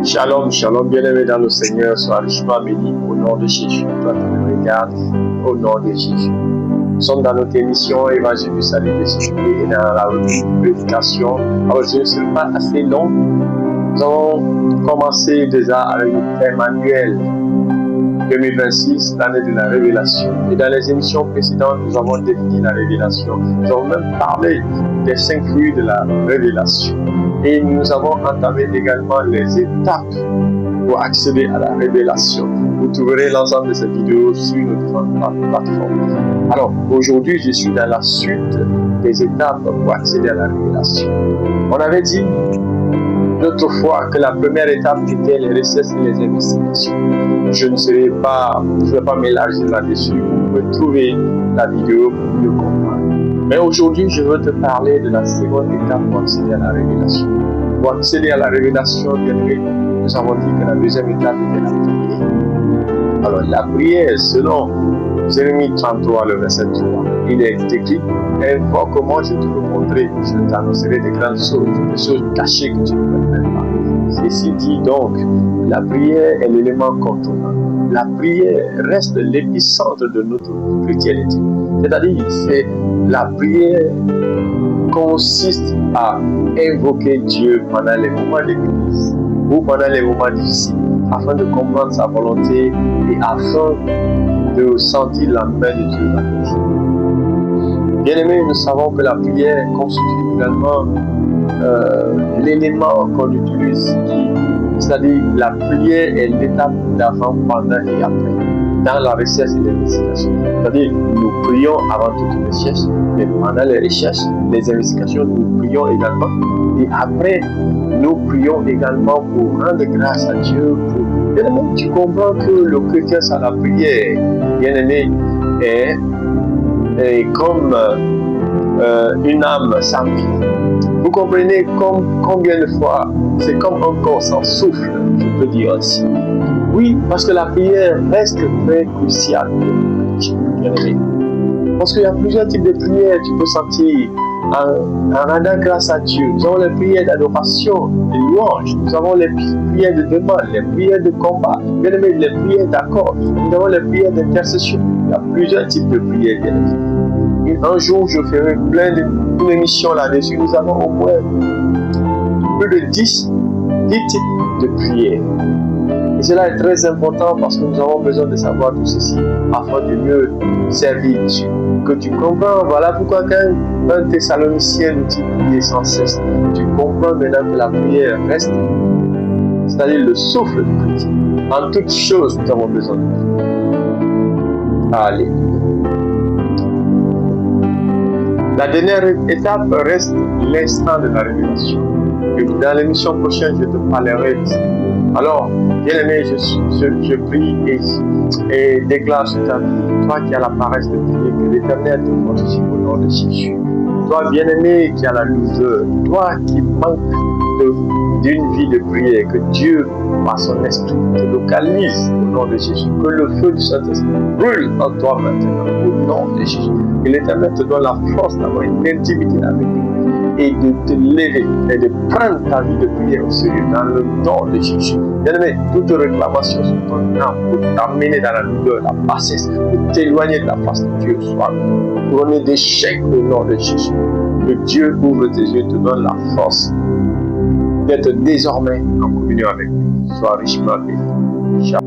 Shalom, shalom, bien-aimé dans le Seigneur, sois richement béni au nom de Jésus. Toi qui me regardes, au nom de Jésus. Nous sommes dans notre émission Évangile du Salut de Jésus et dans la prédication. Alors, je ne serai pas assez long. Nous avons commencé déjà avec le thème annuel 2026, l'année de la révélation. Et dans les émissions précédentes, nous avons défini la révélation. Nous avons même parlé des 5 fruits de la révélation. Et nous avons entamé également les étapes pour accéder à la révélation. Vous trouverez l'ensemble de ces vidéos sur nos différentes plateformes. Alors, aujourd'hui, je suis dans la suite des étapes pour accéder à la révélation. On avait dit l'autre fois que la première étape était les recherches et les investigations. Je ne vais pas m'élargir là-dessus. Vous pouvez trouver la vidéo pour mieux comprendre. Mais aujourd'hui, je veux te parler de la seconde étape pour accéder à la révélation. Pour accéder à la révélation, bien aimé, nous avons dit que la deuxième étape était la prière. Alors, la prière, selon Jérémie 33, le verset 3, il est écrit: invoque-moi, je te le montrerai, je t'annoncerai des grandes choses, des choses cachées que tu ne peux même pas. Ceci dit donc, la prière est l'élément contournant. La prière reste l'épicentre de notre chrétienté. C'est-à-dire, la prière consiste à invoquer Dieu pendant les moments de crise ou pendant les moments difficiles, afin de comprendre sa volonté et afin de sentir la main de Dieu dans nos vies. Bien-aimés, nous savons que la prière constitue également l'élément qu'on utilise, c'est-à-dire la prière est l'étape d'avant, pendant et après, dans la recherche et l'investigation. C'est-à-dire, nous prions avant toute recherche, mais pendant les recherches, les investigations, nous prions également. Et après, nous prions également pour rendre grâce à Dieu. Bien-aimé, tu comprends que le chrétien sans la prière, bien-aimé, est comme une âme sans vie. Vous comprenez combien de fois c'est comme un corps sans souffle, je peux dire ainsi. Oui, parce que la prière reste très cruciale pour le chrétien, bien-aimé. Parce qu'il y a plusieurs types de prières, tu peux sentir en rendant grâce à Dieu. Nous avons les prières d'adoration, de louange, nous avons les prières de demande, les prières de combat, bien aimé, les prières d'accord, nous avons les prières d'intercession. Il y a plusieurs types de prières, bien aimé. Un jour, je ferai une émission là-dessus. Nous avons au moins plus de 10 types de prières. Et cela est très important parce que nous avons besoin de savoir tout ceci afin de mieux servir Dieu. Que tu comprends, voilà pourquoi quand un Thessalonicien nous dit prier sans cesse, tu comprends maintenant que la prière reste, c'est-à-dire le souffle du chrétien. En toutes choses, nous avons besoin de prier. Allez. La dernière étape reste l'instant de la révélation. Et dans l'émission prochaine, je te parlerai de ça. Alors, bien-aimé, je prie et déclare sur ta vie, toi qui as la paresse de prier, que l'Éternel te fortifie au nom de Jésus. Toi, bien-aimé, qui as la lourdeur, toi qui manques d'une vie de prière, que Dieu, par son esprit, te localise au nom de Jésus. Que le feu du Saint-Esprit brûle en toi maintenant au nom de Jésus. Que l'Éternel te donne la force d'avoir une intimité avec lui et de te lever et de prendre ta vie de prière au sérieux dans le nom de Jésus. Bien-aimé, toute réclamation sur ton âme pour t'amener dans la douleur, la bassesse, pour t'éloigner de la face de Dieu, soit couronné d'échec au nom de Jésus. Que Dieu ouvre tes yeux, te donne la force d'être désormais en communion avec lui. Sois richement béni. Ciao.